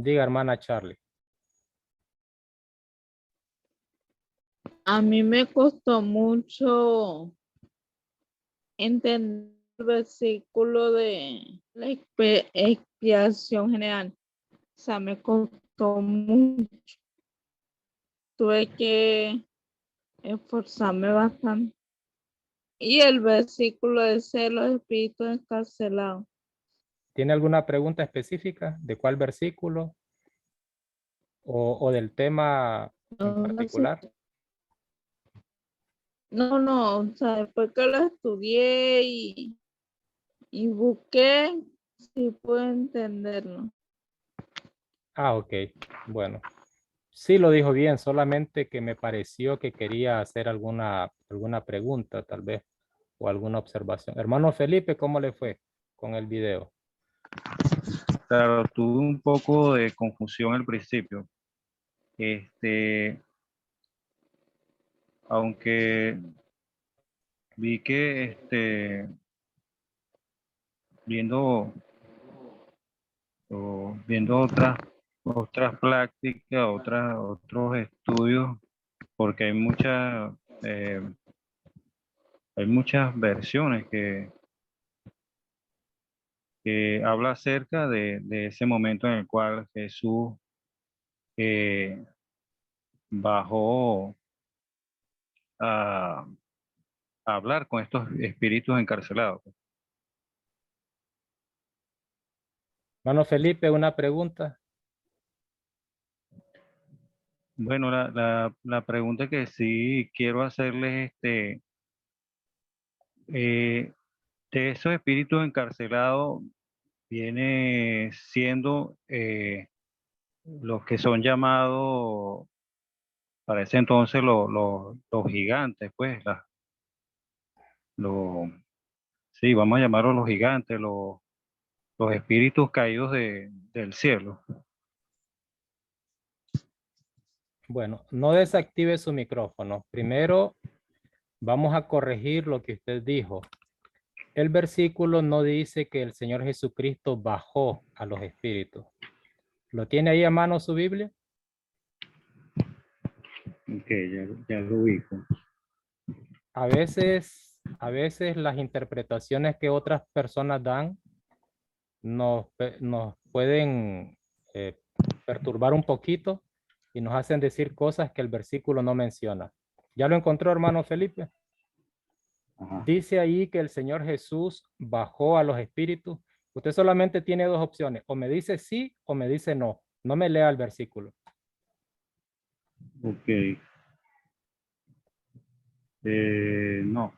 Diga, hermana Charlie. A mí me costó mucho entender el versículo de la expiación general. O sea, me costó mucho. Tuve que esforzarme bastante. Y el versículo de ser los espíritus encarcelados. ¿Tiene alguna pregunta específica de cuál versículo o del tema en No sé. particular? No, o sea, después que lo estudié y busqué, sí puedo entenderlo. Ah, ok. Bueno, sí lo dijo bien, solamente que me pareció que quería hacer alguna pregunta, tal vez, o alguna observación. Hermano Felipe, ¿cómo le fue con el video? Claro, tuve un poco de confusión al principio. Aunque vi que viendo viendo otras prácticas, otros estudios, porque hay muchas versiones que habla acerca de ese momento en el cual Jesús eh, bajó a, a hablar con estos espíritus encarcelados. Hermano Felipe, una pregunta. Bueno, la pregunta que sí quiero hacerles, eh, de esos espíritus encarcelados, viene siendo los que son llamados para ese entonces los gigantes, pues, los, sí, vamos a llamarlos los gigantes, los espíritus caídos del cielo. Bueno, no desactive su micrófono. Primero, vamos a corregir lo que usted dijo. El versículo no dice que el Señor Jesucristo bajó a los espíritus. ¿Lo tiene ahí a mano su Biblia? Ok, ya lo ubico. A veces las interpretaciones que otras personas dan nos pueden eh, perturbar un poquito y nos hacen decir cosas que el versículo no menciona. ¿Ya lo encontró, hermano Felipe? Ajá. Dice ahí que el Señor Jesús bajó a los espíritus. Usted solamente tiene dos opciones, o me dice sí o me dice no. No me lea el versículo. Ok. No,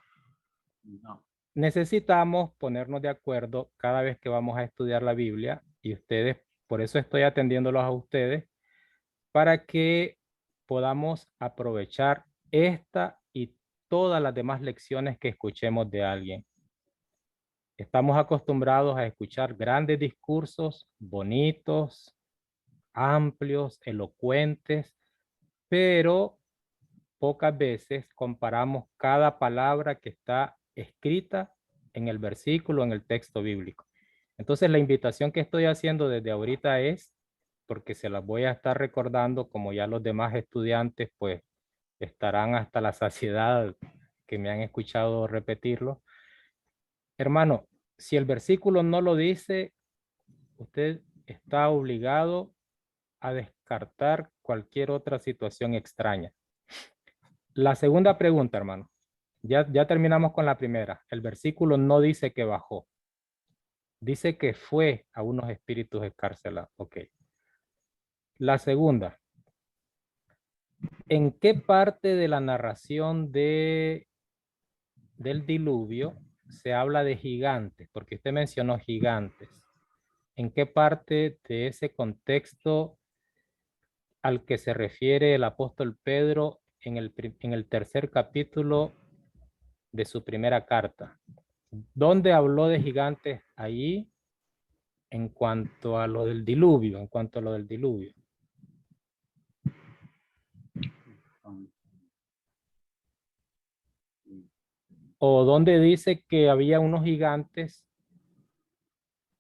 no. Necesitamos ponernos de acuerdo cada vez que vamos a estudiar la Biblia y ustedes, por eso estoy atendiéndolos a ustedes, para que podamos aprovechar esta y todas las demás lecciones que escuchemos de alguien. Estamos acostumbrados a escuchar grandes discursos, bonitos, amplios, elocuentes, pero pocas veces comparamos cada palabra que está escrita en el versículo, en el texto bíblico. Entonces, la invitación que estoy haciendo desde ahorita es, porque se las voy a estar recordando, como ya los demás estudiantes, pues, estarán hasta la saciedad que me han escuchado repetirlo. Hermano, si el versículo no lo dice, usted está obligado a descartar cualquier otra situación extraña. La segunda pregunta, hermano. Ya terminamos con la primera. El versículo no dice que bajó. Dice que fue a unos espíritus escarcelados. Ok. La segunda. ¿En qué parte de la narración del diluvio se habla de gigantes? Porque usted mencionó gigantes. ¿En qué parte de ese contexto al que se refiere el apóstol Pedro en el tercer capítulo de su primera carta? ¿Dónde habló de gigantes allí en cuanto a lo del diluvio? ¿O dónde dice que había unos gigantes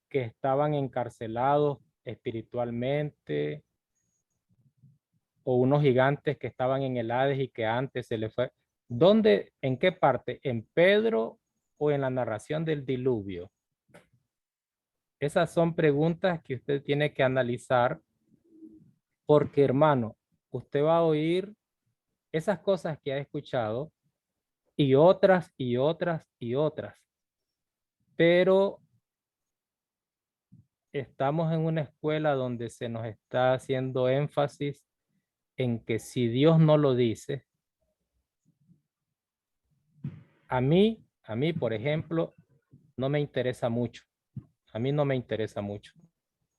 que estaban encarcelados espiritualmente, o unos gigantes que estaban en el Hades y que antes se le fue. ¿Dónde, en qué parte? ¿En Pedro o en la narración del diluvio? Esas son preguntas que usted tiene que analizar porque, hermano, usted va a oír esas cosas que ha escuchado y otras y otras y otras. Pero estamos en una escuela donde se nos está haciendo énfasis en que si Dios no lo dice, a mí, por ejemplo, no me interesa mucho. A mí no me interesa mucho.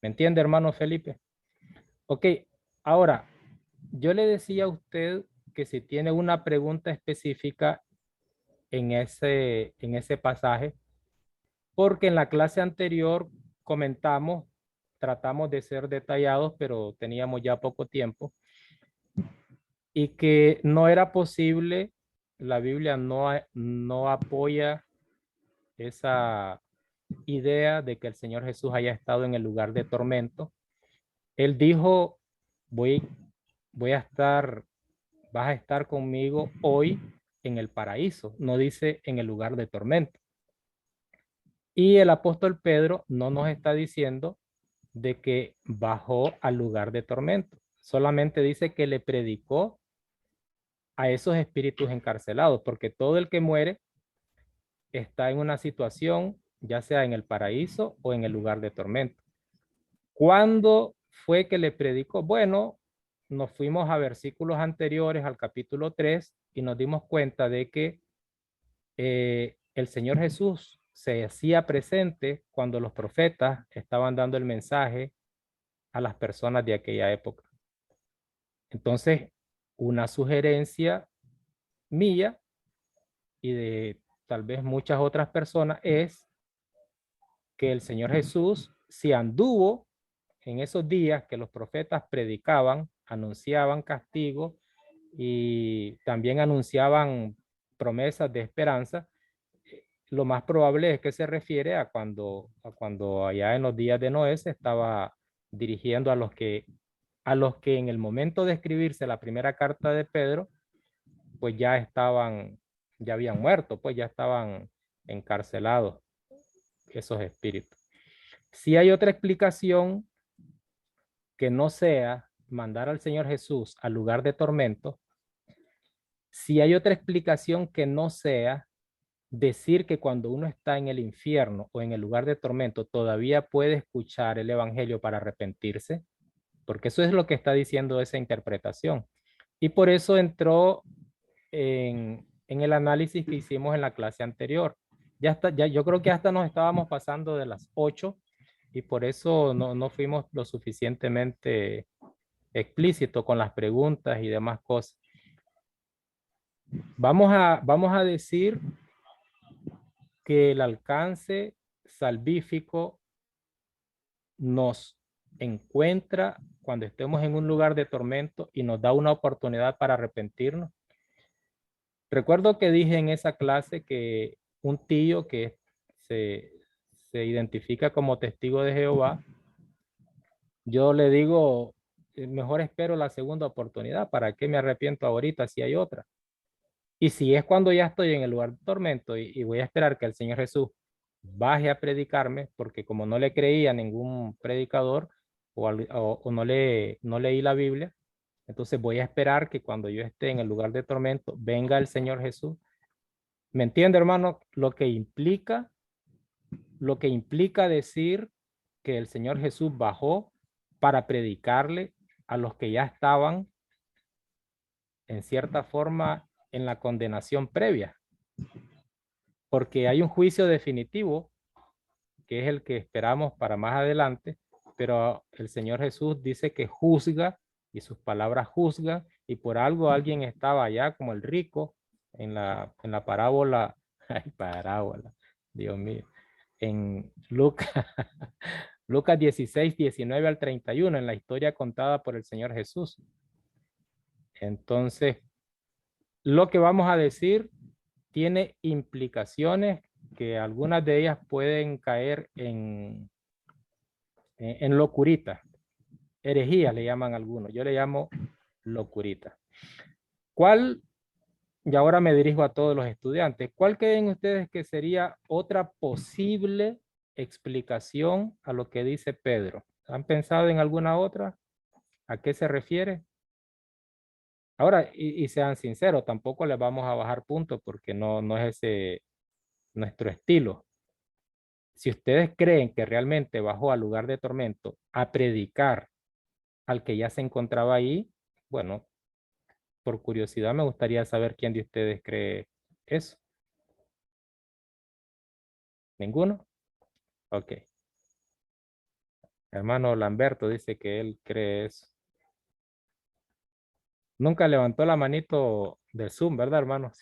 ¿Me entiende, hermano Felipe? Ok, ahora, yo le decía a usted que si tiene una pregunta específica en ese pasaje, porque en la clase anterior comentamos, tratamos de ser detallados, pero teníamos ya poco tiempo, y que no era posible, la Biblia no apoya esa idea de que el Señor Jesús haya estado en el lugar de tormento. Él dijo, voy a estar, vas a estar conmigo hoy en el paraíso, no dice en el lugar de tormento. Y el apóstol Pedro no nos está diciendo de que bajó al lugar de tormento, solamente dice que le predicó a esos espíritus encarcelados, porque todo el que muere está en una situación, ya sea en el paraíso o en el lugar de tormento. ¿Cuándo fue que le predicó? Bueno, nos fuimos a versículos anteriores al capítulo 3 y nos dimos cuenta de que el Señor Jesús se hacía presente cuando los profetas estaban dando el mensaje a las personas de aquella época. Entonces, una sugerencia mía y de tal vez muchas otras personas es que el Señor Jesús, si anduvo en esos días que los profetas predicaban, anunciaban castigo y también anunciaban promesas de esperanza, lo más probable es que se refiere a cuando allá en los días de Noé se estaba dirigiendo a los que en el momento de escribirse la primera carta de Pedro, pues ya habían muerto, pues ya estaban encarcelados esos espíritus. Si hay otra explicación que no sea mandar al Señor Jesús al lugar de tormento, si hay otra explicación que no sea decir que cuando uno está en el infierno o en el lugar de tormento todavía puede escuchar el evangelio para arrepentirse, porque eso es lo que está diciendo esa interpretación. Y por eso entró en el análisis que hicimos en la clase anterior. Yo creo que hasta nos estábamos pasando de las 8 y por eso no fuimos lo suficientemente explícito con las preguntas y demás cosas. Vamos a decir que el alcance salvífico nos encuentra cuando estemos en un lugar de tormento y nos da una oportunidad para arrepentirnos. Recuerdo que dije en esa clase que un tío que se identifica como testigo de Jehová, yo le digo, mejor espero la segunda oportunidad, ¿para qué me arrepiento ahorita si hay otra? Y si es cuando ya estoy en el lugar de tormento y voy a esperar que el Señor Jesús baje a predicarme, porque como no le creía a ningún predicador o no leí la Biblia, entonces voy a esperar que cuando yo esté en el lugar de tormento venga el Señor Jesús. ¿Me entiende, hermano? Lo que implica decir que el Señor Jesús bajó para predicarle a los que ya estaban en cierta forma en la condenación previa. Porque hay un juicio definitivo, que es el que esperamos para más adelante, pero el Señor Jesús dice que juzga y sus palabras juzgan, y por algo alguien estaba allá como el rico en la parábola, ay, parábola, Dios mío, en Lucas, Lucas 16, 19 al 31, en la historia contada por el Señor Jesús. Entonces, lo que vamos a decir tiene implicaciones que algunas de ellas pueden caer en en locurita. Herejía le llaman algunos. Yo le llamo locurita. ¿Cuál, y ahora me dirijo a todos los estudiantes, cuál creen ustedes que sería otra posible explicación a lo que dice Pedro? ¿Han pensado en alguna otra? ¿A qué se refiere? Ahora, y sean sinceros, tampoco les vamos a bajar puntos porque no es ese nuestro estilo. Si ustedes creen que realmente bajó al lugar de tormento a predicar al que ya se encontraba ahí, bueno, por curiosidad me gustaría saber quién de ustedes cree eso. ¿Ninguno? Ok. Hermano Lamberto dice que él cree eso. Nunca levantó la manito del Zoom, ¿verdad, hermanos?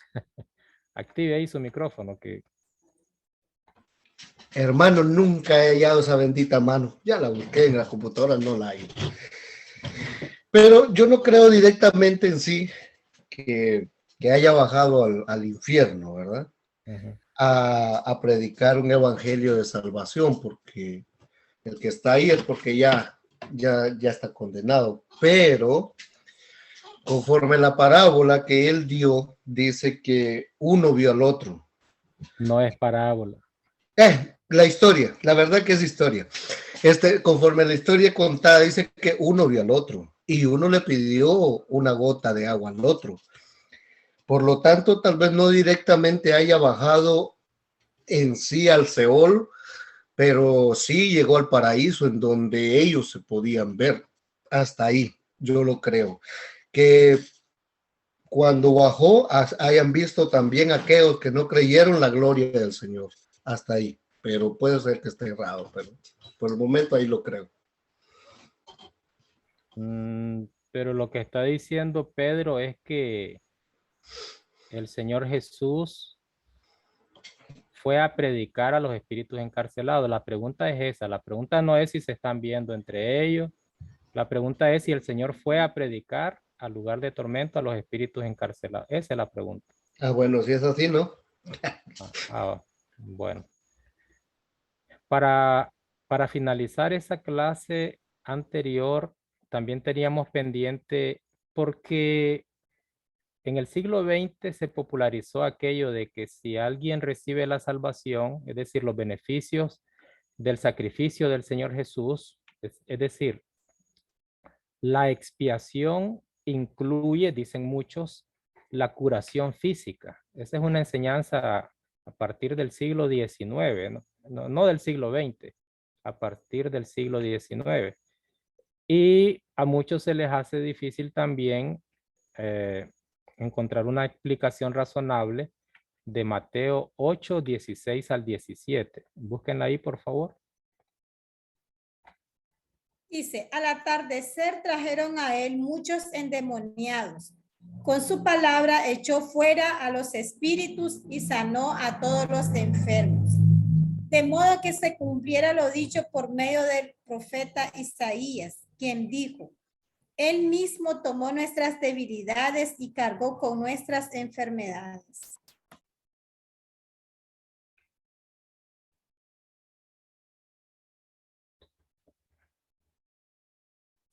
Active ahí su micrófono. Que... Hermano, nunca he hallado esa bendita mano. Ya la busqué en la computadora, no la hay. Pero yo no creo directamente en sí que haya bajado al infierno, ¿verdad? A predicar un evangelio de salvación, porque el que está ahí es porque ya está condenado. Pero conforme la parábola que él dio, dice que uno vio al otro. No es parábola. La historia, la verdad que es historia. Conforme la historia contada, dice que uno vio al otro y uno le pidió una gota de agua al otro. Por lo tanto, tal vez no directamente haya bajado en sí al Seol, pero sí llegó al paraíso en donde ellos se podían ver. Hasta ahí, yo lo creo. Que cuando bajó, hayan visto también aquellos que no creyeron la gloria del Señor. Hasta ahí. Pero puede ser que esté errado, pero por el momento ahí lo creo. Pero lo que está diciendo Pedro es que el Señor Jesús fue a predicar a los espíritus encarcelados. La pregunta es esa. La pregunta no es si se están viendo entre ellos. La pregunta es si el Señor fue a predicar al lugar de tormento a los espíritus encarcelados. Esa es la pregunta. Bueno, si es así, ¿no? Bueno. Para finalizar esa clase anterior, también teníamos pendiente, porque en el siglo XX se popularizó aquello de que si alguien recibe la salvación, es decir, los beneficios del sacrificio del Señor Jesús, es decir, la expiación incluye, dicen muchos, la curación física. Esa es una enseñanza a partir del siglo XIX, no del siglo XX, a partir del siglo XIX. Y a muchos se les hace difícil también encontrar una explicación razonable de Mateo 8, 16 al 17. Búsquenla ahí, por favor. Dice, al atardecer trajeron a él muchos endemoniados. Con su palabra echó fuera a los espíritus y sanó a todos los enfermos. De modo que se cumpliera lo dicho por medio del profeta Isaías, quien dijo, él mismo tomó nuestras debilidades y cargó con nuestras enfermedades.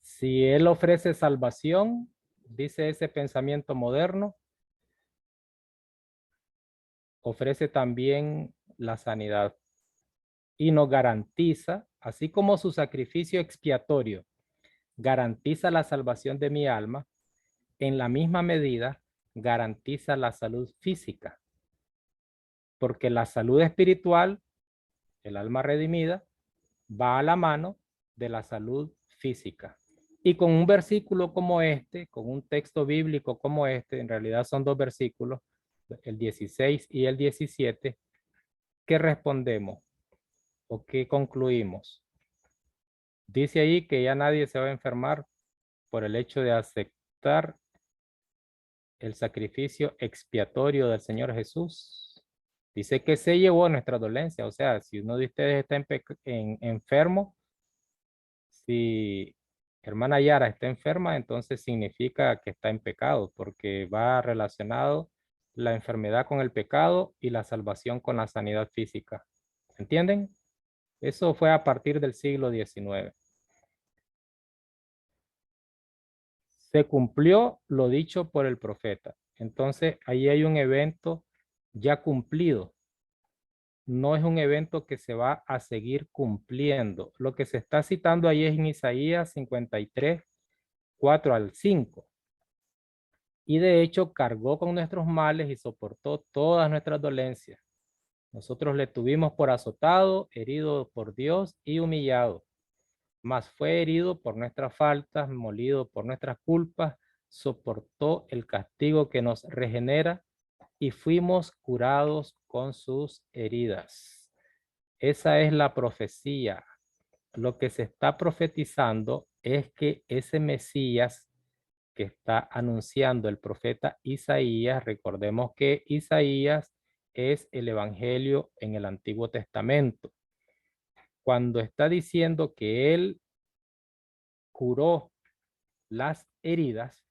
Si Él ofrece salvación, dice ese pensamiento moderno, ofrece también la sanidad y nos garantiza, así como su sacrificio expiatorio garantiza la salvación de mi alma, en la misma medida garantiza la salud física, porque la salud espiritual, el alma redimida, va a la mano de la salud física. Y con un versículo como este, con un texto bíblico como este, en realidad son dos versículos, el 16 y el 17, ¿qué respondemos o qué concluimos? Dice ahí que ya nadie se va a enfermar por el hecho de aceptar el sacrificio expiatorio del Señor Jesús. Dice que se llevó nuestra dolencia. O sea, si uno de ustedes está enfermo, si hermana Yara está enferma, entonces significa que está en pecado, porque va relacionado la enfermedad con el pecado y la salvación con la sanidad física. ¿Entienden? Eso fue a partir del siglo XIX. Se cumplió lo dicho por el profeta. Entonces, ahí hay un evento ya cumplido. No es un evento que se va a seguir cumpliendo. Lo que se está citando ahí es en Isaías 53, 4 al 5. Y de hecho cargó con nuestros males y soportó todas nuestras dolencias. Nosotros le tuvimos por azotado, herido por Dios y humillado. Mas fue herido por nuestras faltas, molido por nuestras culpas, soportó el castigo que nos regenera y fuimos curados con sus heridas. Esa es la profecía. Lo que se está profetizando es que ese Mesías que está anunciando el profeta Isaías, recordemos que Isaías es el evangelio en el Antiguo Testamento. Cuando está diciendo que él curó las heridas,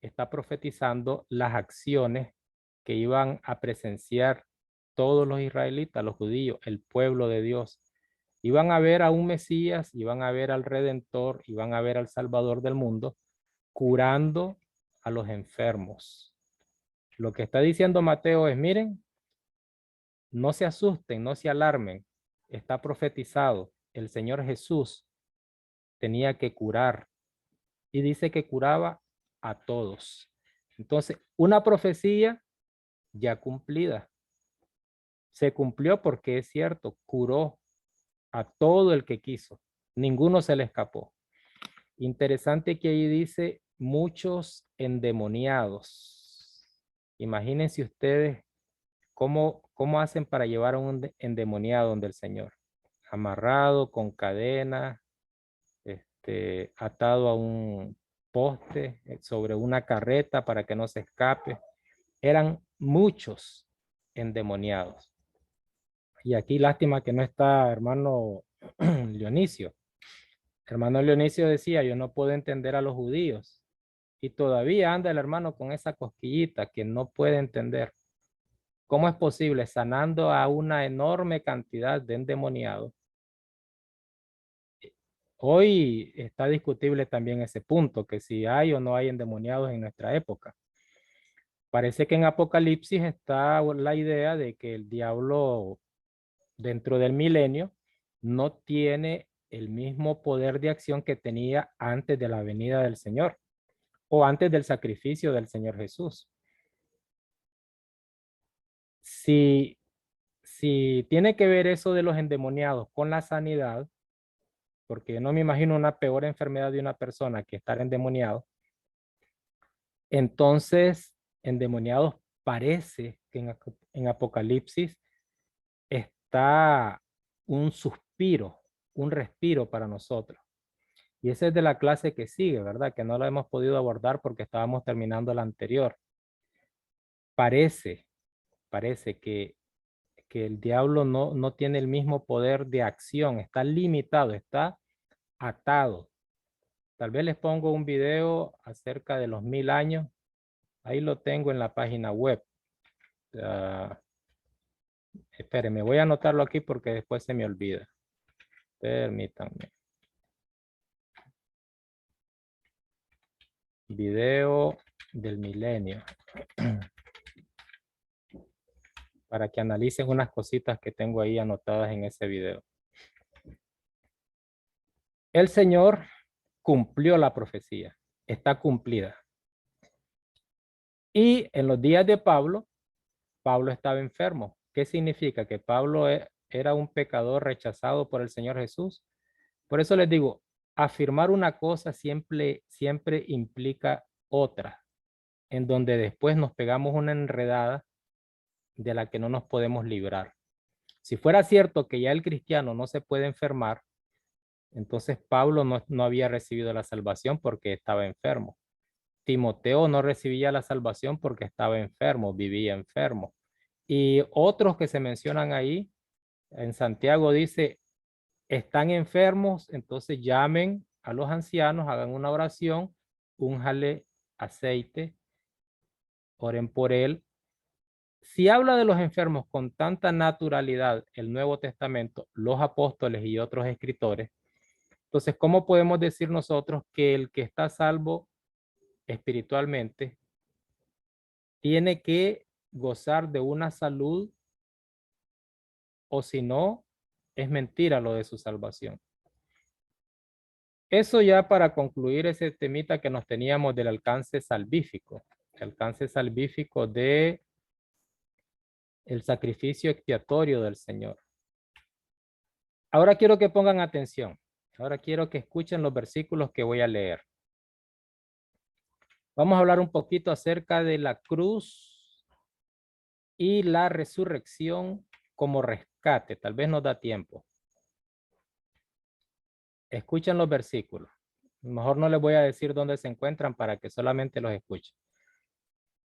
está profetizando las acciones que iban a presenciar todos los israelitas, los judíos, el pueblo de Dios. Iban a ver a un Mesías, iban a ver al Redentor, iban a ver al Salvador del mundo, curando a los enfermos. Lo que está diciendo Mateo es, miren, no se asusten, no se alarmen. Está profetizado. El Señor Jesús tenía que curar. Y dice que curaba a todos. Entonces, una profecía ya cumplida. Se cumplió porque es cierto, curó a todo el que quiso. Ninguno se le escapó. Interesante que ahí dice muchos endemoniados. Imagínense ustedes cómo hacen para llevar a un endemoniado donde el Señor. Amarrado con cadena, atado a un poste, sobre una carreta para que no se escape. Eran muchos endemoniados. Y aquí lástima que no está hermano Dionisio. Hermano Dionisio decía, yo no puedo entender a los judíos. Y todavía anda el hermano con esa cosquillita que no puede entender. ¿Cómo es posible sanando a una enorme cantidad de endemoniados? Hoy está discutible también ese punto, que si hay o no hay endemoniados en nuestra época. Parece que en Apocalipsis está la idea de que el diablo dentro del milenio no tiene el mismo poder de acción que tenía antes de la venida del Señor o antes del sacrificio del Señor Jesús. Si tiene que ver eso de los endemoniados con la sanidad, porque yo no me imagino una peor enfermedad de una persona que estar endemoniado, entonces endemoniados parece que en Apocalipsis está un suspiro, un respiro para nosotros. Y ese es de la clase que sigue, ¿verdad? Que no lo hemos podido abordar porque estábamos terminando la anterior. Parece que el diablo no tiene el mismo poder de acción, está limitado, está atado. Tal vez les pongo un video acerca de los 1000 años. Ahí lo tengo en la página web. Espérenme, voy a anotarlo aquí porque después se me olvida. Permítanme. Video del milenio. Para que analicen unas cositas que tengo ahí anotadas en ese video. El Señor cumplió la profecía. Está cumplida. Y en los días de Pablo, Pablo estaba enfermo. ¿Qué significa? Que Pablo era un pecador rechazado por el Señor Jesús. Por eso les digo, afirmar una cosa siempre implica otra, en donde después nos pegamos una enredada de la que no nos podemos librar. Si fuera cierto que ya el cristiano no se puede enfermar, entonces Pablo no había recibido la salvación porque estaba enfermo. Timoteo no recibía la salvación porque estaba enfermo, vivía enfermo. Y otros que se mencionan ahí, en Santiago dice, están enfermos, entonces llamen a los ancianos, hagan una oración, únjale aceite, oren por él. Si habla de los enfermos con tanta naturalidad el Nuevo Testamento, los apóstoles y otros escritores, entonces, ¿cómo podemos decir nosotros que el que está salvo espiritualmente, tiene que gozar de una salud, o si no, es mentira lo de su salvación. Eso ya para concluir ese temita que nos teníamos del alcance salvífico. El alcance salvífico de el sacrificio expiatorio del Señor. Ahora quiero que pongan atención. Ahora quiero que escuchen los versículos que voy a leer. Vamos a hablar un poquito acerca de la cruz y la resurrección como rescate. Tal vez nos da tiempo. Escuchen los versículos. Mejor no les voy a decir dónde se encuentran para que solamente los escuchen.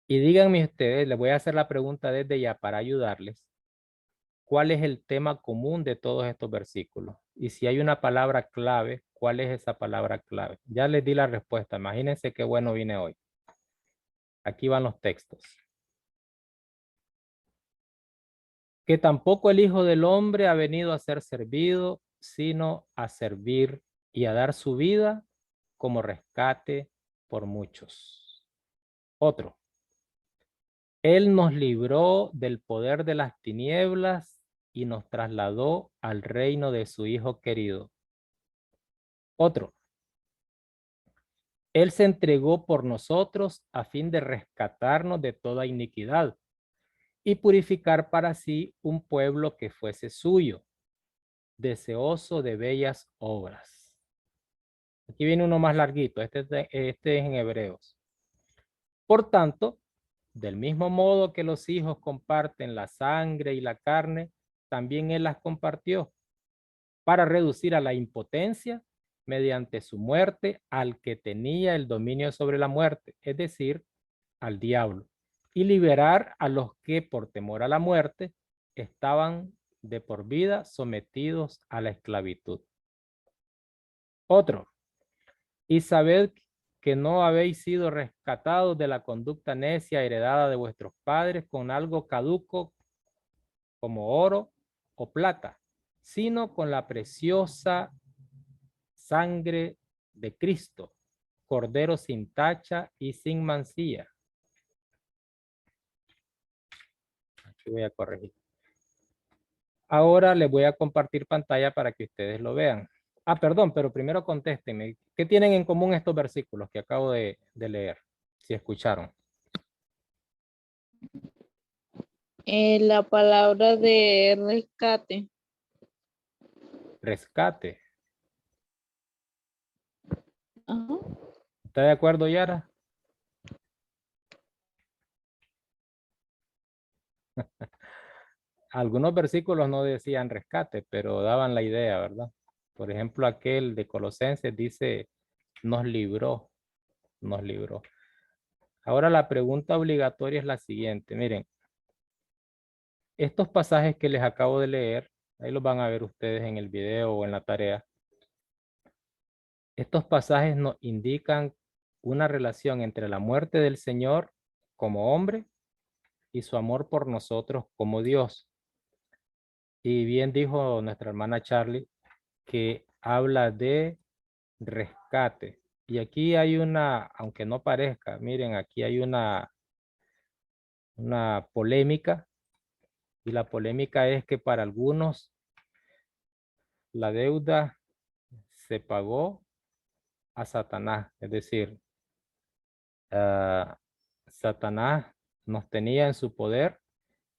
Y díganme ustedes, les voy a hacer la pregunta desde ya para ayudarles. ¿Cuál es el tema común de todos estos versículos? Y si hay una palabra clave, ¿cuál es esa palabra clave? Ya les di la respuesta. Imagínense qué bueno vine hoy. Aquí van los textos. Que tampoco el Hijo del Hombre ha venido a ser servido, sino a servir y a dar su vida como rescate por muchos. Otro. Él nos libró del poder de las tinieblas y nos trasladó al reino de su Hijo querido. Otro. Él se entregó por nosotros a fin de rescatarnos de toda iniquidad y purificar para sí un pueblo que fuese suyo, deseoso de bellas obras. Aquí viene uno más larguito, este es en Hebreos. Por tanto, del mismo modo que los hijos comparten la sangre y la carne, también Él las compartió para reducir a la impotencia mediante su muerte al que tenía el dominio sobre la muerte, es decir, al diablo, y liberar a los que por temor a la muerte estaban de por vida sometidos a la esclavitud. Otro. Y sabed que no habéis sido rescatados de la conducta necia heredada de vuestros padres con algo caduco como oro o plata, sino con la preciosa sangre de Cristo, cordero sin tacha y sin mancilla. Aquí voy a corregir. Ahora les voy a compartir pantalla para que ustedes lo vean. Ah, perdón, pero primero contéstenme. ¿Qué tienen en común estos versículos que acabo de leer? Si escucharon. La palabra de rescate. Rescate. Ajá. ¿Está de acuerdo, Yara? Algunos versículos no decían rescate, pero daban la idea, ¿verdad? Por ejemplo, aquel de Colosenses dice, nos libró, nos libró. Ahora la pregunta obligatoria es la siguiente. Miren, estos pasajes que les acabo de leer, ahí los van a ver ustedes en el video o en la tarea. Estos pasajes nos indican una relación entre la muerte del Señor como hombre y su amor por nosotros como Dios. Y bien dijo nuestra hermana Charlie que habla de rescate. Y aquí hay una, aunque no parezca, miren, aquí hay una polémica. Y la polémica es que para algunos la deuda se pagó a Satanás. Es decir, Satanás nos tenía en su poder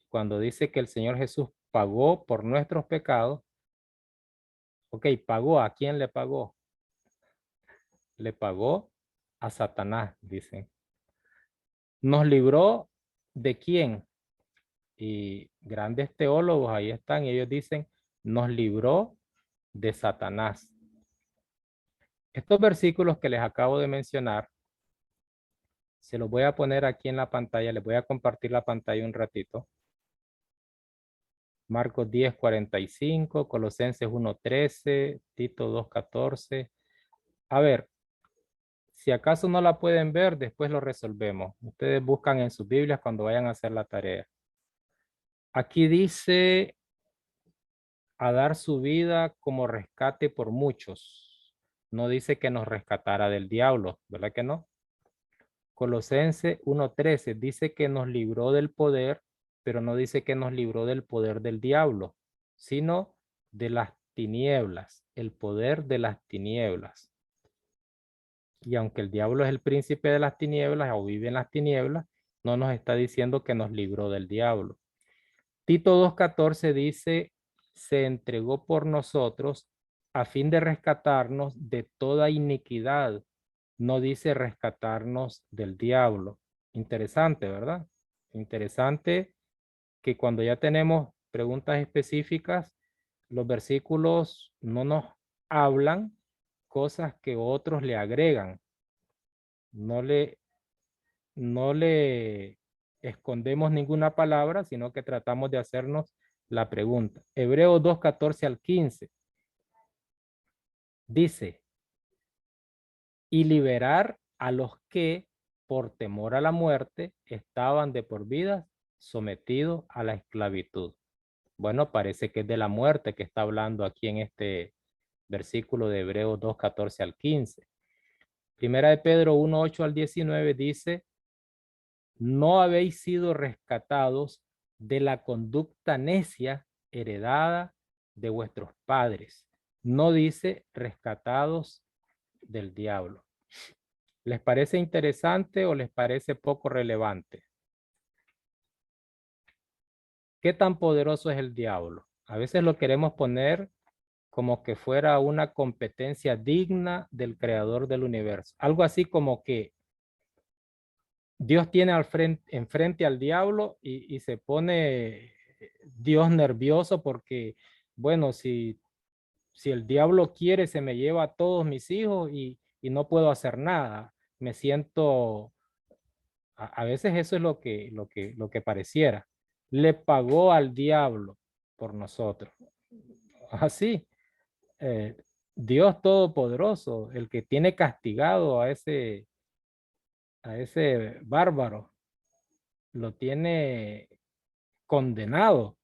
cuando dice que el Señor Jesús pagó por nuestros pecados. Ok, pagó. ¿A quién le pagó? Le pagó a Satanás, dicen. ¿Nos libró de quién? Y grandes teólogos ahí están y ellos dicen, nos libró de Satanás. Estos versículos que les acabo de mencionar, se los voy a poner aquí en la pantalla, les voy a compartir la pantalla un ratito. Marcos 10:45, Colosenses 1:13, Tito 2:14. A ver, si acaso no la pueden ver, después lo resolvemos. Ustedes buscan en sus Biblias cuando vayan a hacer la tarea. Aquí dice a dar su vida como rescate por muchos. No dice que nos rescatara del diablo, ¿verdad que no? Colosenses 1:13 dice que nos libró del poder, pero no dice que nos libró del poder del diablo, sino de las tinieblas, el poder de las tinieblas. Y aunque el diablo es el príncipe de las tinieblas o vive en las tinieblas, no nos está diciendo que nos libró del diablo. Tito 2:14 dice, se entregó por nosotros a fin de rescatarnos de toda iniquidad. No dice rescatarnos del diablo. Interesante, ¿verdad? Interesante que cuando ya tenemos preguntas específicas, los versículos no nos hablan cosas que otros le agregan. No le escondemos ninguna palabra, sino que tratamos de hacernos la pregunta. Hebreos 2:14 al 15 dice, y liberar a los que por temor a la muerte estaban de por vida sometidos a la esclavitud. Bueno, parece que es de la muerte que está hablando aquí en este versículo de Hebreos 2:14 al 15. Primera de Pedro 1:8 al 19 dice, no habéis sido rescatados de la conducta necia heredada de vuestros padres. No dice rescatados del diablo. ¿Les parece interesante o les parece poco relevante? ¿Qué tan poderoso es el diablo? A veces lo queremos poner como que fuera una competencia digna del creador del universo. Algo así como que Dios tiene enfrente al diablo y se pone Dios nervioso porque, bueno, si el diablo quiere, se me lleva a todos mis hijos y no puedo hacer nada. Me siento, a veces eso es lo que pareciera. Le pagó al diablo por nosotros. Así, Dios Todopoderoso, el que tiene castigado a ese bárbaro, lo tiene condenado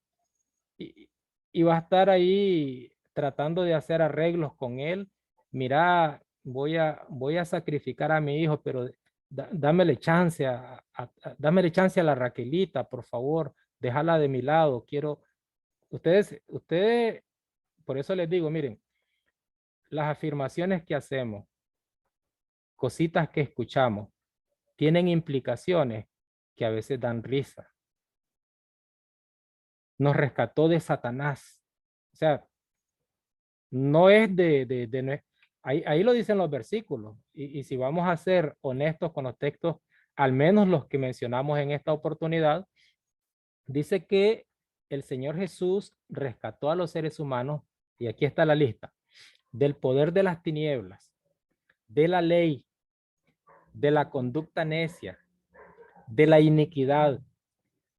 y va a estar ahí tratando de hacer arreglos con él. Mira, voy a sacrificar a mi hijo, pero dámele chance dámele chance a la Raquelita, por favor, déjala de mi lado. Quiero, ustedes, por eso les digo, miren, las afirmaciones que hacemos, cositas que escuchamos, tienen implicaciones que a veces dan risa. Nos rescató de Satanás. O sea, no es ahí lo dicen los versículos. Y si vamos a ser honestos con los textos, al menos los que mencionamos en esta oportunidad, dice que el Señor Jesús rescató a los seres humanos, y aquí está la lista, del poder de las tinieblas, de la ley, de la conducta necia, de la iniquidad,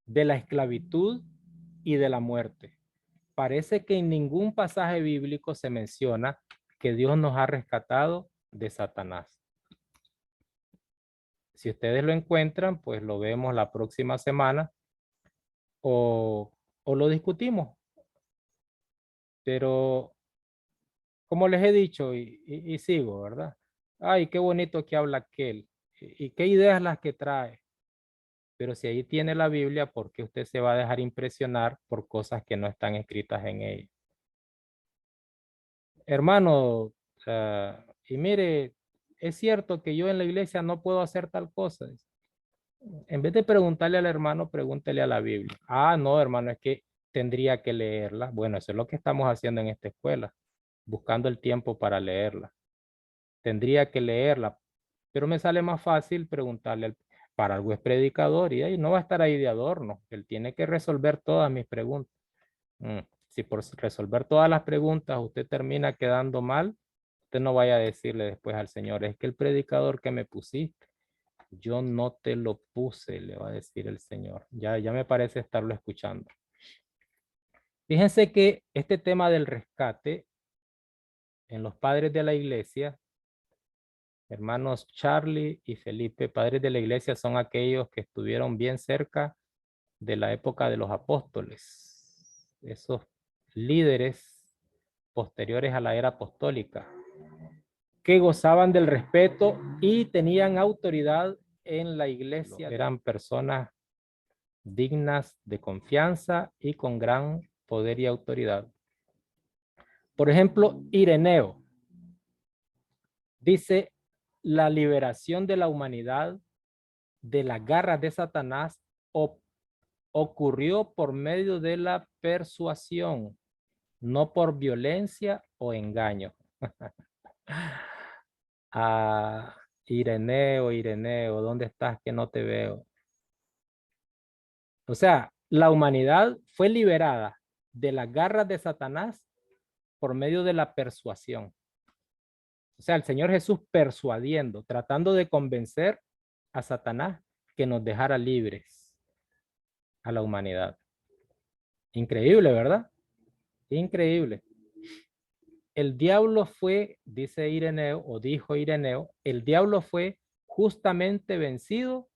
de la esclavitud y de la muerte. Parece que en ningún pasaje bíblico se menciona que Dios nos ha rescatado de Satanás. Si ustedes lo encuentran, pues lo vemos la próxima semana o lo discutimos. Pero como les he dicho y sigo, ¿verdad? Ay, qué bonito que habla aquel y qué ideas las que trae. Pero si ahí tiene la Biblia, ¿por qué usted se va a dejar impresionar por cosas que no están escritas en ella? Hermano, y mire, es cierto que yo en la iglesia no puedo hacer tal cosa. En vez de preguntarle al hermano, pregúntele a la Biblia. Ah, no, hermano, es que tendría que leerla. Bueno, eso es lo que estamos haciendo en esta escuela, buscando el tiempo para leerla. Tendría que leerla, pero me sale más fácil preguntarle para algo es predicador y ahí no va a estar ahí de adorno. Él tiene que resolver todas mis preguntas. Si por resolver todas las preguntas usted termina quedando mal, usted no vaya a decirle después al Señor, es que el predicador que me pusiste, yo no te lo puse, le va a decir el Señor. Ya me parece estarlo escuchando. Fíjense que este tema del rescate en los padres de la iglesia, hermanos Charlie y Felipe, padres de la iglesia son aquellos que estuvieron bien cerca de la época de los apóstoles. Esos líderes posteriores a la era apostólica, que gozaban del respeto y tenían autoridad en la iglesia eran personas dignas de confianza y con gran poder y autoridad. Por ejemplo, Ireneo dice: la liberación de la humanidad de las garras de Satanás ocurrió por medio de la persuasión, no por violencia o engaño. Ah, Ireneo, Ireneo, ¿dónde estás que no te veo? O sea, la humanidad fue liberada de las garras de Satanás por medio de la persuasión. O sea, el Señor Jesús persuadiendo, tratando de convencer a Satanás que nos dejara libres a la humanidad. Increíble, ¿verdad? Increíble. El diablo fue, dice Ireneo, o dijo Ireneo, el diablo fue justamente vencido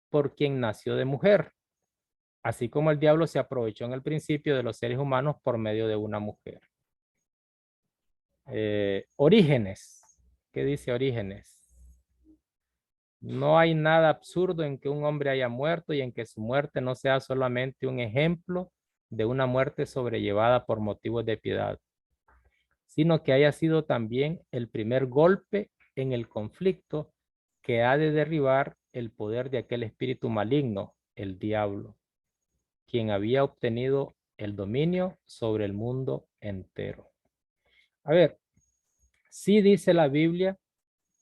por quien nació de mujer, así como el diablo se aprovechó en el principio de los seres humanos por medio de una mujer. Orígenes. ¿Qué dice Orígenes? No hay nada absurdo en que un hombre haya muerto y en que su muerte no sea solamente un ejemplo de una muerte sobrellevada por motivos de piedad, sino que haya sido también el primer golpe en el conflicto que ha de derribar el poder de aquel espíritu maligno, el diablo, quien había obtenido el dominio sobre el mundo entero. A ver, sí dice la Biblia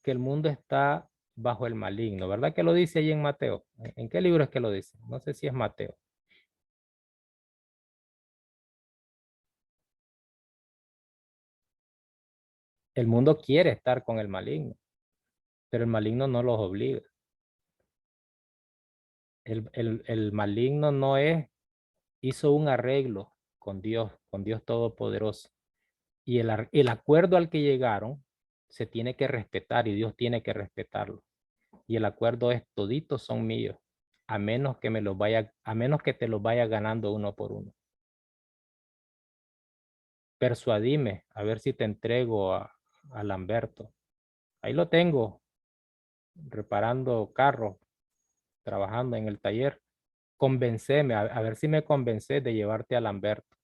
que el mundo está bajo el maligno, ¿verdad que lo dice ahí en Mateo? ¿En qué libro es que lo dice? No sé si es Mateo. El mundo quiere estar con el maligno, pero el maligno no los obliga. El maligno no hizo un arreglo con Dios Todopoderoso. Y el acuerdo al que llegaron se tiene que respetar y Dios tiene que respetarlo. Y el acuerdo es: toditos son míos, a menos que te los vaya ganando uno por uno. Persuadime, a ver si te entrego a Lamberto. Ahí lo tengo, reparando carros, trabajando en el taller. Convenceme, a ver si me convences de llevarte a Lamberto.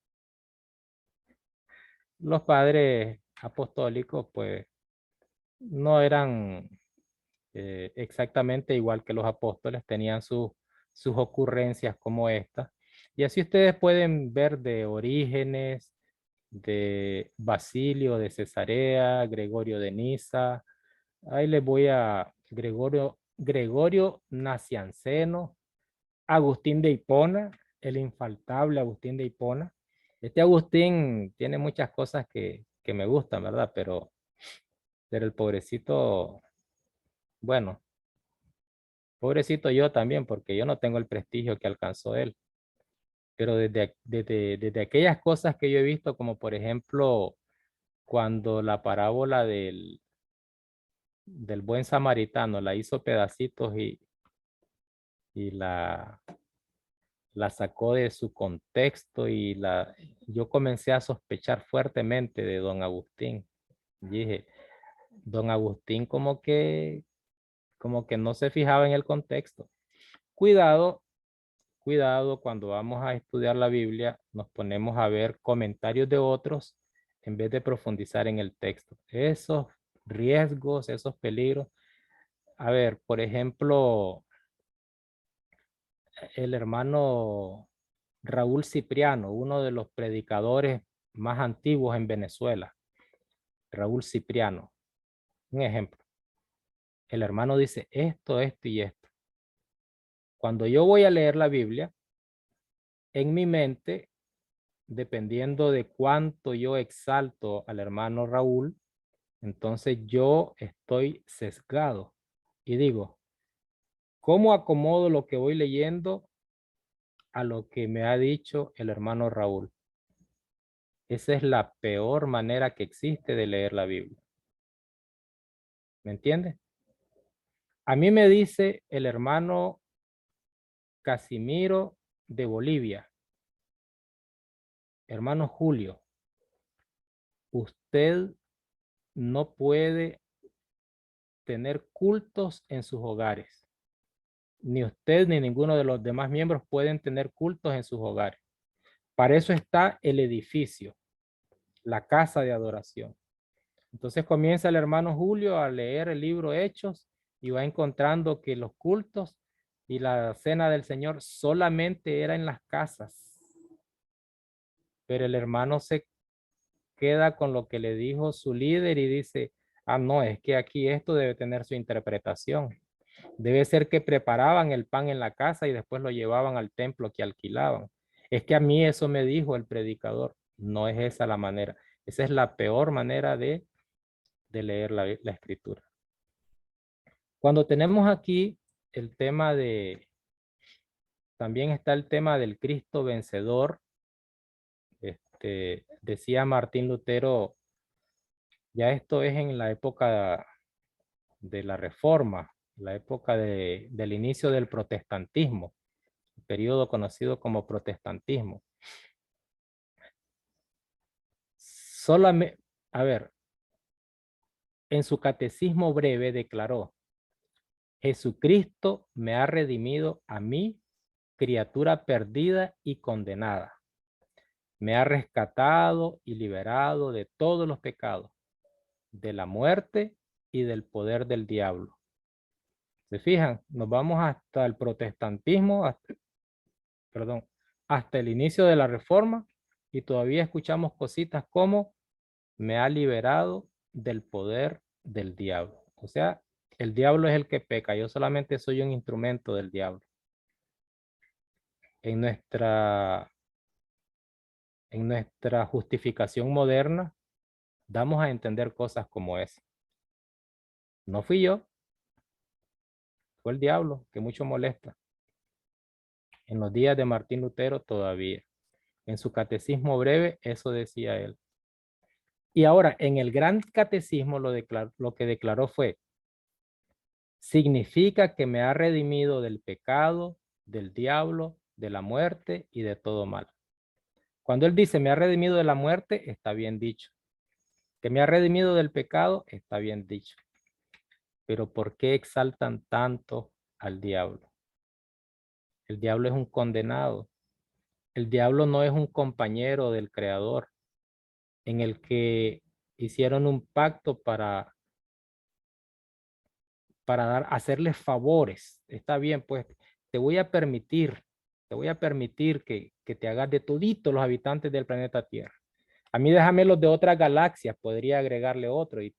Los padres apostólicos, pues, no eran exactamente igual que los apóstoles, tenían sus ocurrencias como esta. Y así ustedes pueden ver de Orígenes, de Basilio de Cesarea, Gregorio de Niza. Ahí les voy a Gregorio Nacianceno, Agustín de Hipona, el infaltable Agustín de Hipona. Este Agustín tiene muchas cosas que me gustan, ¿verdad? Pero el pobrecito, bueno, pobrecito yo también, porque yo no tengo el prestigio que alcanzó él. Pero desde aquellas cosas que yo he visto, como por ejemplo, cuando la parábola del buen samaritano la hizo pedacitos y la sacó de su contexto y yo comencé a sospechar fuertemente de don Agustín. Dije, don Agustín como que no se fijaba en el contexto. Cuidado cuando vamos a estudiar la Biblia, nos ponemos a ver comentarios de otros en vez de profundizar en el texto. Esos riesgos, esos peligros. A ver, por ejemplo, el hermano Raúl Cipriano, uno de los predicadores más antiguos en Venezuela. Raúl Cipriano, un ejemplo. El hermano dice esto, esto y esto. Cuando yo voy a leer la Biblia, en mi mente, dependiendo de cuánto yo exalto al hermano Raúl, entonces yo estoy sesgado y digo, ¿cómo acomodo lo que voy leyendo a lo que me ha dicho el hermano Raúl? Esa es la peor manera que existe de leer la Biblia. ¿Me entiendes? A mí me dice el hermano Casimiro de Bolivia, hermano Julio, usted no puede tener cultos en sus hogares. ni usted ni ninguno de los demás miembros pueden tener cultos en sus hogares. Para eso está el edificio, la casa de adoración. Entonces comienza el hermano Julio a leer el libro Hechos y va encontrando que los cultos y la cena del Señor solamente era en las casas. Pero el hermano se queda con lo que le dijo su líder y dice, ah, no, es que aquí esto debe tener su interpretación. Debe ser que preparaban el pan en la casa y después lo llevaban al templo que alquilaban. Es que a mí eso me dijo el predicador. No es esa la manera. Esa es la peor manera de leer la escritura. Cuando tenemos aquí el tema de, también está el tema del Cristo vencedor. Decía Martín Lutero, ya esto es en la época de la Reforma, la época del inicio del protestantismo, el periodo conocido como protestantismo. Solamente, a ver, en su catecismo breve declaró, Jesucristo me ha redimido a mí, criatura perdida y condenada. Me ha rescatado y liberado de todos los pecados, de la muerte y del poder del diablo. ¿Se fijan? Nos vamos hasta el protestantismo, hasta el inicio de la Reforma y todavía escuchamos cositas como me ha liberado del poder del diablo. O sea, el diablo es el que peca, yo solamente soy un instrumento del diablo. En nuestra justificación moderna, damos a entender cosas como esa. No fui yo, fue el diablo, que mucho molesta. En los días de Martín Lutero todavía. En su catecismo breve, eso decía él. Y ahora, en el gran catecismo lo que declaró fue, significa que me ha redimido del pecado, del diablo, de la muerte y de todo mal. Cuando él dice, me ha redimido de la muerte, está bien dicho. Que me ha redimido del pecado, está bien dicho. Pero ¿por qué exaltan tanto al diablo? El diablo es un condenado. El diablo no es un compañero del Creador en el que hicieron un pacto para hacerles favores. Está bien, pues te voy a permitir que te hagas de todito los habitantes del planeta Tierra. A mí déjame los de otras galaxias, podría agregarle otro y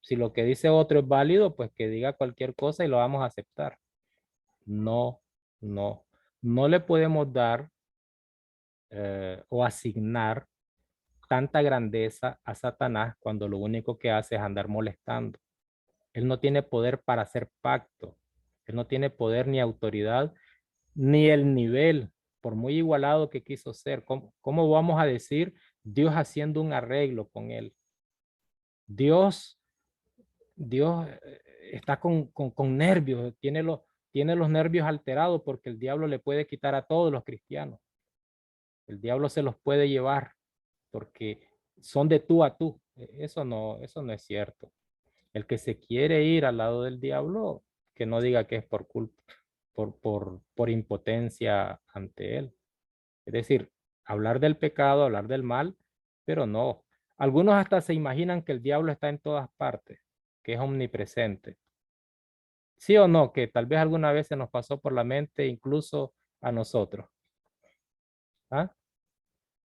si lo que dice otro es válido, pues que diga cualquier cosa y lo vamos a aceptar. No, no le podemos dar o asignar tanta grandeza a Satanás cuando lo único que hace es andar molestando. Él no tiene poder para hacer pacto. Él no tiene poder ni autoridad, ni el nivel, por muy igualado que quiso ser. ¿Cómo vamos a decir Dios haciendo un arreglo con él? Dios está con nervios, tiene los nervios alterados porque el diablo le puede quitar a todos los cristianos. El diablo se los puede llevar porque son de tú a tú. Eso no es cierto. El que se quiere ir al lado del diablo, que no diga que es por culpa, por impotencia ante él. Es decir, hablar del pecado, hablar del mal, pero no. Algunos hasta se imaginan que el diablo está en todas partes, que es omnipresente. ¿Sí o no? Que tal vez alguna vez se nos pasó por la mente, incluso a nosotros. ¿Ah?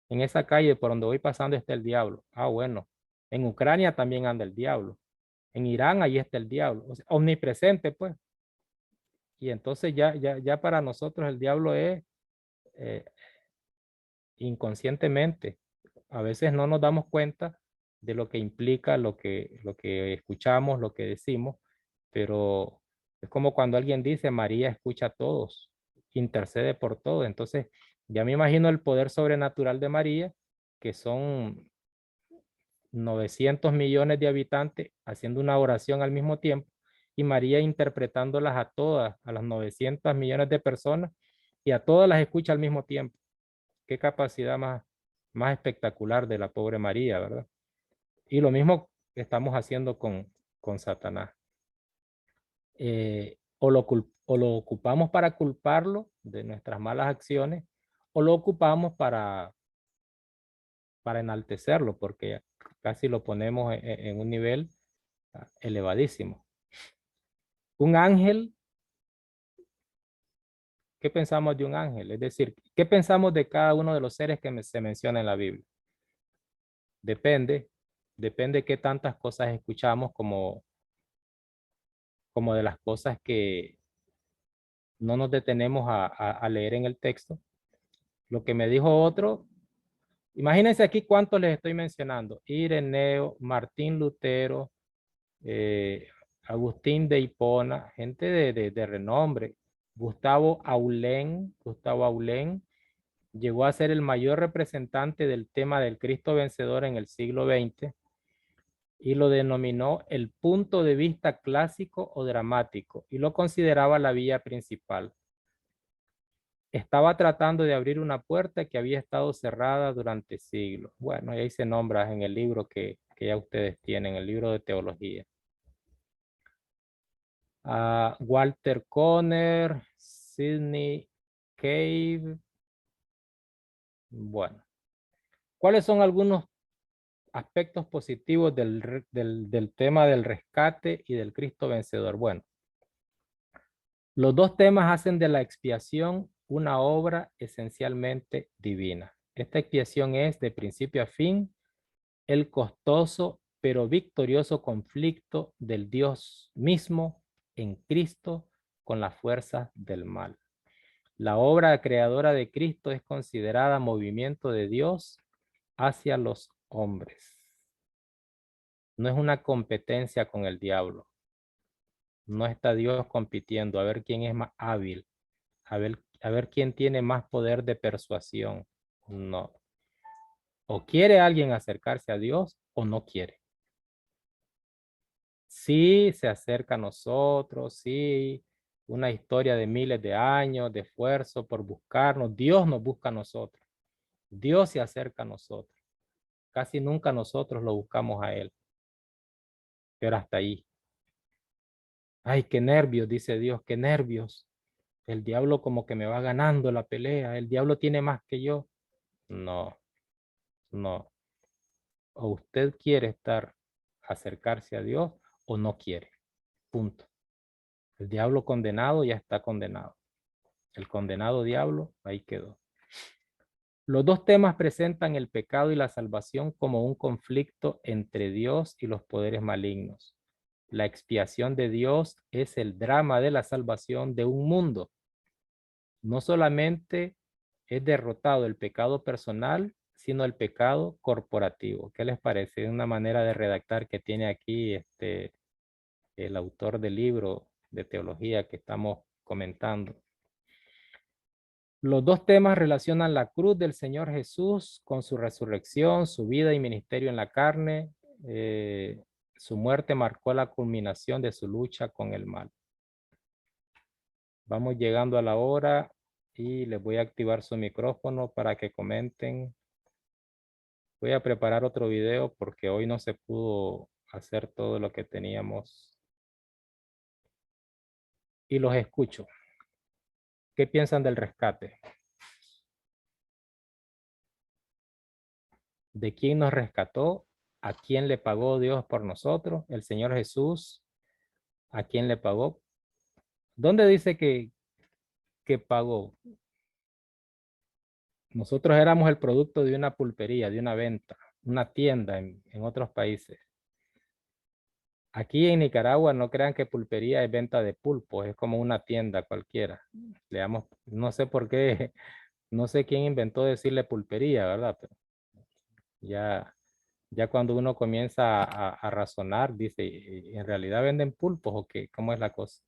En esa calle por donde voy pasando está el diablo. Ah, bueno. En Ucrania también anda el diablo. En Irán ahí está el diablo. O sea, omnipresente, pues. Y entonces ya para nosotros el diablo es inconscientemente. A veces no nos damos cuenta de lo que implica lo que escuchamos, lo que decimos, pero es como cuando alguien dice, María escucha a todos, intercede por todos. Entonces, ya me imagino el poder sobrenatural de María, que son 900 millones de habitantes haciendo una oración al mismo tiempo, y María interpretándolas a todas, a las 900 millones de personas, y a todas las escucha al mismo tiempo. Qué capacidad más espectacular de la pobre María, ¿verdad? Y lo mismo estamos haciendo con Satanás. O lo ocupamos para culparlo de nuestras malas acciones, o lo ocupamos para enaltecerlo, porque casi lo ponemos en un nivel elevadísimo. Un ángel, ¿qué pensamos de un ángel? Es decir, ¿qué pensamos de cada uno de los seres que se menciona en la Biblia? Depende qué tantas cosas escuchamos como de las cosas que no nos detenemos a leer en el texto. Lo que me dijo otro, imagínense aquí cuántos les estoy mencionando: Ireneo, Martín Lutero, Agustín de Hipona, gente de renombre. Gustavo Aulén llegó a ser el mayor representante del tema del Cristo vencedor en el siglo XX y lo denominó el punto de vista clásico o dramático y lo consideraba la vía principal. Estaba tratando de abrir una puerta que había estado cerrada durante siglos. Bueno, y ahí se nombra en el libro que ya ustedes tienen, el libro de teología. Walter Conner, Sidney Cave. Bueno, ¿cuáles son algunos aspectos positivos del tema del rescate y del Cristo vencedor? Bueno, los dos temas hacen de la expiación una obra esencialmente divina. Esta expiación es, de principio a fin, el costoso pero victorioso conflicto del Dios mismo en Cristo con las fuerzas del mal. La obra creadora de Cristo es considerada movimiento de Dios hacia los hombres. No es una competencia con el diablo. No está Dios compitiendo a ver quién es más hábil, a ver quién tiene más poder de persuasión. No. O quiere alguien acercarse a Dios o no quiere. Sí se acerca a nosotros, sí, una historia de miles de años de esfuerzo por buscarnos. Dios nos busca a nosotros. Dios se acerca a nosotros. Casi nunca nosotros lo buscamos a Él. Pero hasta ahí. Ay, qué nervios, dice Dios, qué nervios. El diablo como que me va ganando la pelea. El diablo tiene más que yo. No, no. O usted quiere acercarse a Dios o no quiere. Punto. El diablo condenado ya está condenado. El condenado diablo ahí quedó. Los dos temas presentan el pecado y la salvación como un conflicto entre Dios y los poderes malignos. La expiación de Dios es el drama de la salvación de un mundo. No solamente es derrotado el pecado personal, sino el pecado corporativo. ¿Qué les parece? Es una manera de redactar que tiene aquí el autor del libro de teología que estamos comentando. Los dos temas relacionan la cruz del Señor Jesús con su resurrección, su vida y ministerio en la carne. Su muerte marcó la culminación de su lucha con el mal. Vamos llegando a la hora y les voy a activar su micrófono para que comenten. Voy a preparar otro video porque hoy no se pudo hacer todo lo que teníamos. Y los escucho. ¿Qué piensan del rescate? ¿De quién nos rescató? ¿A quién le pagó Dios por nosotros? El Señor Jesús. ¿A quién le pagó? ¿Dónde dice que pagó? Nosotros éramos el producto de una pulpería, de una venta, una tienda en otros países. Aquí en Nicaragua no crean que pulpería es venta de pulpo, es como una tienda cualquiera. No sé por qué, no sé quién inventó decirle pulpería, ¿verdad? Pero ya cuando uno comienza a razonar, dice, ¿en realidad venden pulpos o qué? ¿Cómo es la cosa?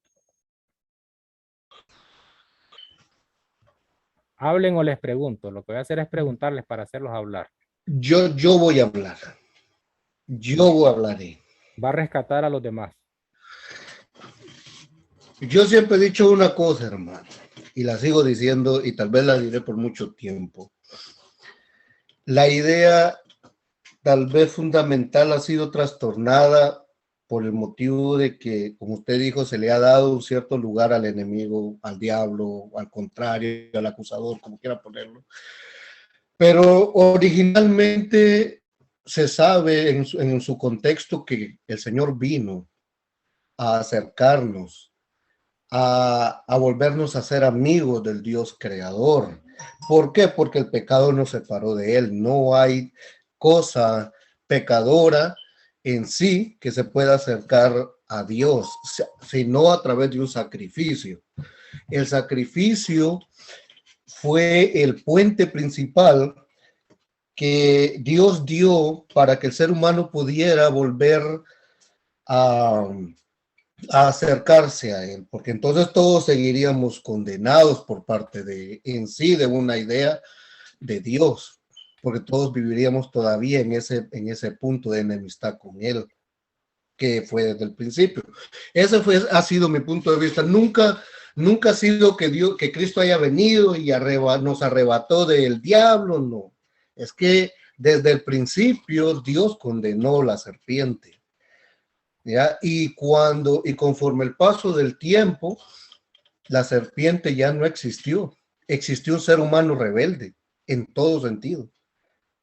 Hablen o les pregunto. Lo que voy a hacer es preguntarles para hacerlos hablar. Yo voy a hablar. Yo hablaré. Va a rescatar a los demás. Yo siempre he dicho una cosa, hermano, y la sigo diciendo y tal vez la diré por mucho tiempo. La idea tal vez fundamental ha sido trastornada por el motivo de que, como usted dijo, se le ha dado un cierto lugar al enemigo, al diablo, al contrario, al acusador, como quiera ponerlo. Pero originalmente se sabe en su contexto que el Señor vino a acercarnos, a volvernos a ser amigos del Dios creador. ¿Por qué? Porque el pecado nos separó de Él. No hay cosa pecadora en sí que se pueda acercar a Dios, sino a través de un sacrificio. El sacrificio fue el puente principal que Dios dio para que el ser humano pudiera volver a, a acercarse a Él, porque entonces todos seguiríamos condenados por parte de en sí de una idea de Dios, porque todos viviríamos todavía en ese punto de enemistad con Él, que fue desde el principio. Ha sido mi punto de vista. Nunca ha sido que Cristo haya venido y nos arrebató del diablo, no. Es que desde el principio Dios condenó la serpiente. ¿Ya? Y conforme el paso del tiempo, la serpiente ya no existió. Existió un ser humano rebelde en todo sentido,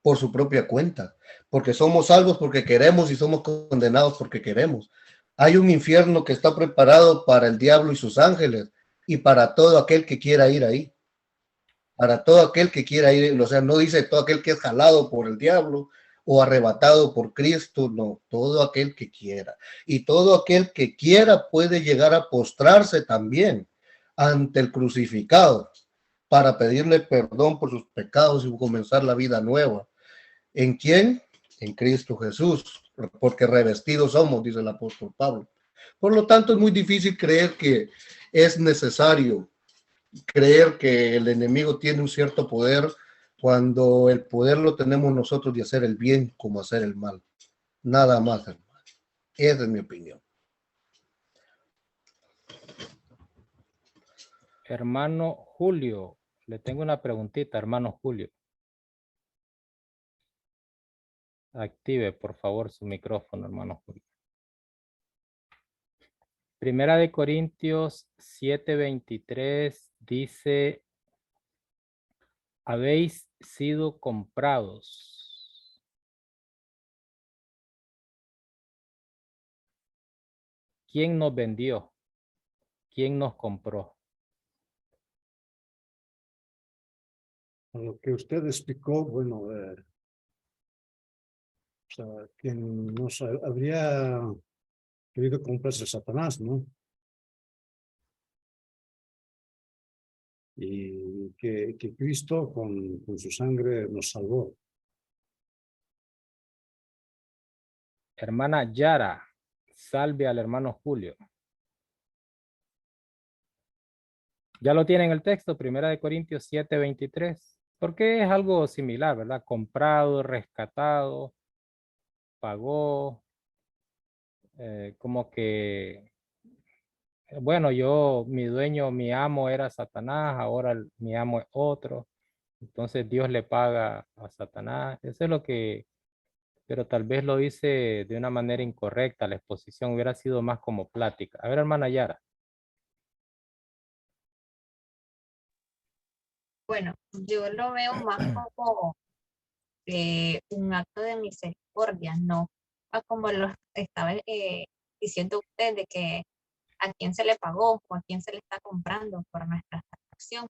por su propia cuenta, porque somos salvos porque queremos y somos condenados porque queremos. Hay un infierno que está preparado para el diablo y sus ángeles y para todo aquel que quiera ir ahí. Para todo aquel que quiera ir, o sea, no dice todo aquel que es jalado por el diablo o arrebatado por Cristo, no, todo aquel que quiera. Y todo aquel que quiera puede llegar a postrarse también ante el crucificado para pedirle perdón por sus pecados y comenzar la vida nueva. ¿En quién? En Cristo Jesús, porque revestidos somos, dice el apóstol Pablo. Por lo tanto, es muy difícil creer que es necesario creer que el enemigo tiene un cierto poder cuando el poder lo tenemos nosotros de hacer el bien como hacer el mal. Nada más, hermano. Esa es mi opinión. Hermano Julio, le tengo una preguntita, hermano Julio. Active, por favor, su micrófono, hermano Julio. Primera de Corintios 7:23 dice, habéis sido comprados. ¿Quién nos vendió? ¿Quién nos compró? A lo que usted explicó, bueno, o sea, quien nos habría querido comprarse Satanás, ¿no? Y que Cristo con su sangre nos salvó. Hermana Yara, salve al hermano Julio. Ya lo tienen el texto, Primera de Corintios 7:23, porque es algo similar, ¿verdad? Comprado, rescatado, pagó, como que, bueno, mi dueño, mi amo era Satanás, ahora mi amo es otro, entonces Dios le paga a Satanás, eso es lo que, pero tal vez lo hice de una manera incorrecta, la exposición hubiera sido más como plática. A ver, hermana Yara. Bueno, yo lo veo más como un acto de misericordia, no como lo estaba diciendo usted de que a quién se le pagó o a quién se le está comprando por nuestra acción,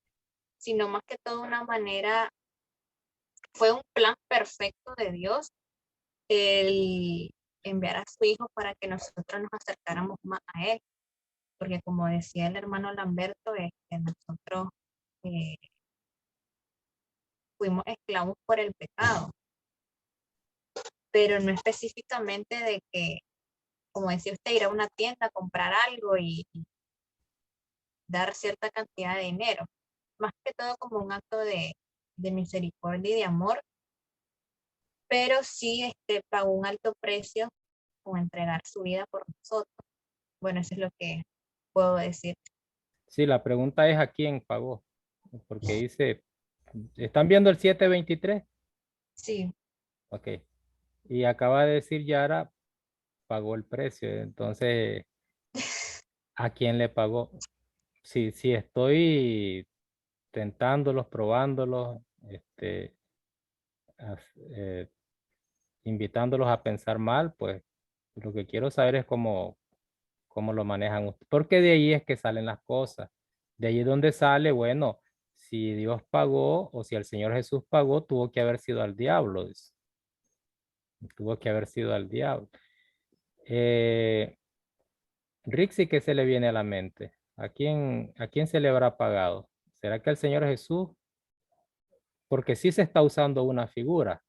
sino más que todo una manera, fue un plan perfecto de Dios el enviar a su hijo para que nosotros nos acercáramos más a él, porque como decía el hermano Lamberto, nosotros fuimos esclavos por el pecado, pero no específicamente de que, como decía usted, ir a una tienda, comprar algo y dar cierta cantidad de dinero, más que todo como un acto de misericordia y de amor, pero sí pagó un alto precio con entregar su vida por nosotros. Bueno, eso es lo que puedo decir. Sí, la pregunta es a quién pagó, porque dice, ¿están viendo el 7:23? Sí, Ok. Y acaba de decir Yara, pagó el precio. Entonces, ¿a quién le pagó? Si estoy tentándolos, probándolos, as- eh, invitándolos a pensar mal, pues lo que quiero saber es cómo lo manejan ustedes. Porque de ahí es que salen las cosas. De ahí es donde sale, bueno, si Dios pagó o si el Señor Jesús pagó, tuvo que haber sido al diablo. Tuvo que haber sido al diablo. Rixi, ¿qué se le viene a la mente? A quién se le habrá pagado? ¿Será que el Señor Jesús? Porque sí se está usando una figura.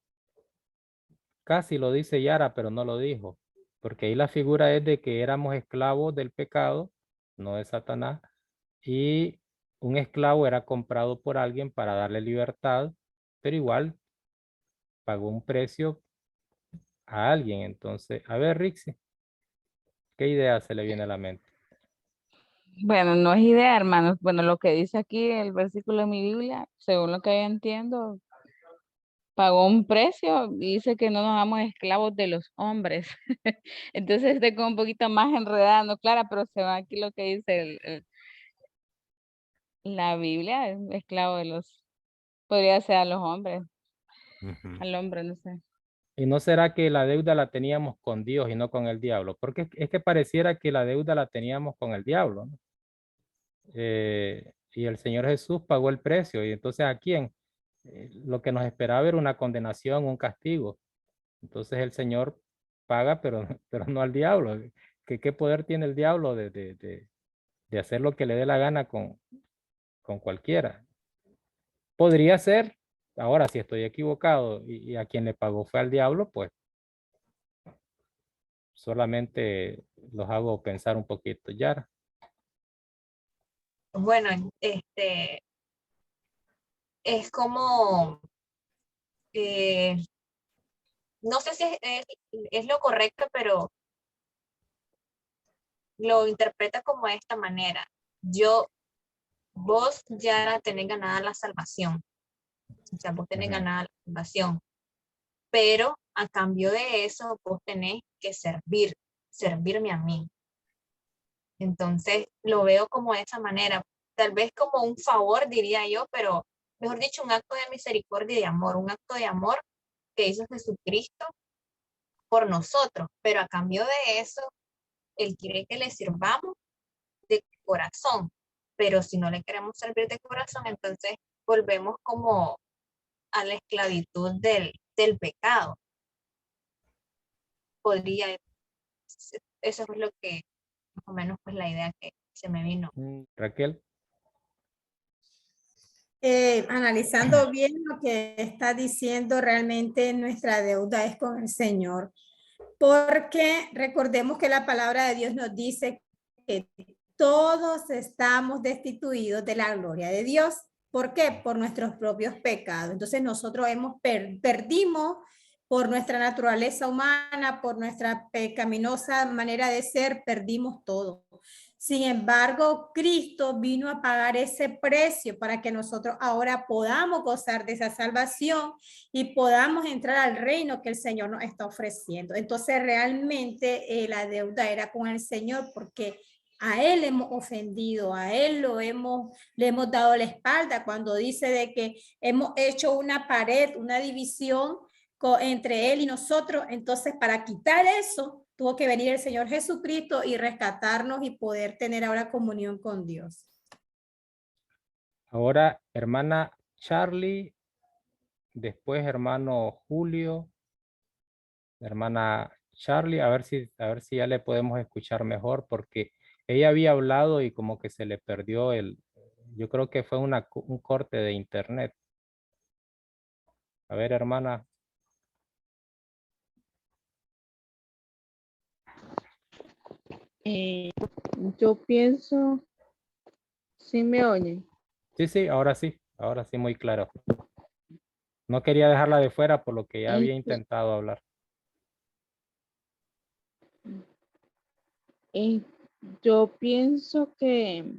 Casi lo dice Yara, pero no lo dijo. Porque ahí la figura es de que éramos esclavos del pecado, no de Satanás, y un esclavo era comprado por alguien para darle libertad, pero igual pagó un precio a alguien. Entonces, a ver, Rixi, ¿qué idea se le viene a la mente? Bueno, no es idea, hermanos. Bueno, lo que dice aquí el versículo de mi Biblia, según lo que yo entiendo, pagó un precio y dice que no nos hagamos esclavos de los hombres. Entonces estoy como un poquito más enredada, no clara, pero se va aquí lo que dice la Biblia, es esclavo de los, podría ser a los hombres, Ujú. al hombre, no sé. ¿Y no será que la deuda la teníamos con Dios y no con el diablo? Porque es que pareciera que la deuda la teníamos con el diablo, ¿no? Y el Señor Jesús pagó el precio. Y entonces, ¿a quién? Lo que nos esperaba era una condenación, un castigo. Entonces el Señor paga, pero, pero no al diablo. ¿Qué poder tiene el diablo de hacer lo que le dé la gana con cualquiera? Podría ser, ahora si estoy equivocado y a quien le pagó fue al diablo, pues solamente los hago pensar un poquito. Yara. Bueno, es como, eh, no sé si es lo correcto, pero lo interpreta como de esta manera. Vos ya tenés ganada la salvación, o sea, vos tenés Ujú. ganada la salvación, pero a cambio de eso, vos tenés que servirme a mí. Entonces, lo veo como de esa manera, tal vez como un favor, diría yo, pero mejor dicho, un acto de misericordia y de amor, un acto de amor que hizo Jesucristo por nosotros, pero a cambio de eso, Él quiere que le sirvamos de corazón, pero si no le queremos servir de corazón, entonces volvemos como a la esclavitud del pecado. Podría, eso es lo que, más o menos, pues la idea que se me vino. Raquel. Analizando bien lo que está diciendo, realmente nuestra deuda es con el Señor, porque recordemos que la palabra de Dios nos dice que todos estamos destituidos de la gloria de Dios. ¿Por qué? Por nuestros propios pecados. Entonces nosotros perdimos por nuestra naturaleza humana, por nuestra pecaminosa manera de ser, perdimos todo. Sin embargo, Cristo vino a pagar ese precio para que nosotros ahora podamos gozar de esa salvación y podamos entrar al reino que el Señor nos está ofreciendo. Entonces, realmente la deuda era con el Señor porque a Él hemos ofendido, a Él le hemos dado la espalda cuando dice de que hemos hecho una pared, una división entre Él y nosotros. Entonces, para quitar eso, tuvo que venir el Señor Jesucristo y rescatarnos y poder tener ahora comunión con Dios. Ahora, hermana Charlie, después hermano Julio, hermana Charlie, a ver si ya le podemos escuchar mejor, porque ella había hablado y como que se le perdió yo creo que fue un corte de internet. A ver, hermana. Yo pienso, ¿sí me oyen? Sí, ahora sí, muy claro. No quería dejarla de fuera por lo que ya había Este, intentado hablar. eh, yo pienso que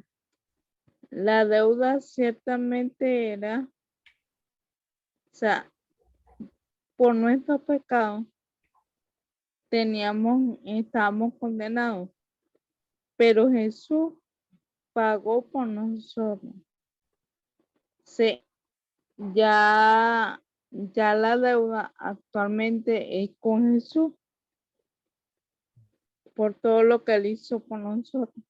la deuda ciertamente era, o sea, por nuestro pecado, estábamos condenados, pero Jesús pagó por nosotros. Sí, ya la deuda actualmente es con Jesús por todo lo que Él hizo por nosotros.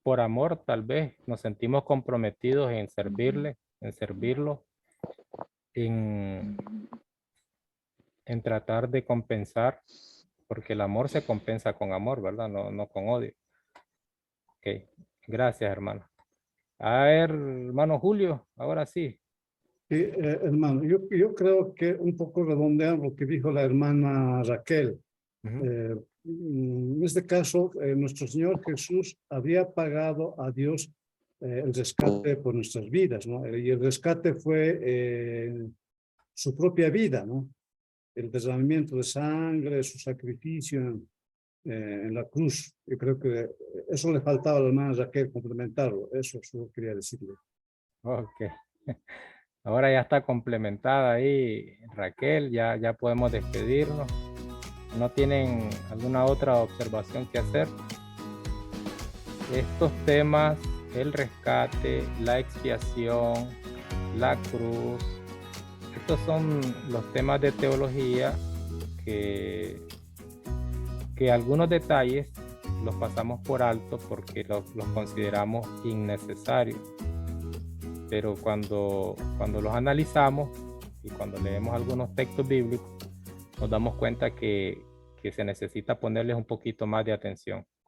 Por amor, tal vez nos sentimos comprometidos en servirle, en servirlo, en tratar de compensar, porque el amor se compensa con amor, ¿verdad? No con odio. Ok, gracias, hermano. A ver, hermano Julio, ahora sí. Sí, hermano, yo creo que un poco redondeando lo que dijo la hermana Raquel. Ujú. En este caso, nuestro Señor Jesús había pagado a Dios el rescate por nuestras vidas, ¿no? Y el rescate fue su propia vida, ¿no? El derramamiento de sangre, su sacrificio en la cruz. Yo creo que eso le faltaba a la hermana Raquel complementarlo. Eso solo quería decirle. Ok. Ahora ya está complementada ahí, Raquel, ya podemos despedirnos. ¿No tienen alguna otra observación que hacer? Estos temas, el rescate, la expiación, la cruz, estos son los temas de teología que algunos detalles los pasamos por alto porque los consideramos innecesarios. Pero cuando los analizamos y cuando leemos algunos textos bíblicos, nos damos cuenta que se necesita ponerles un poquito más de atención.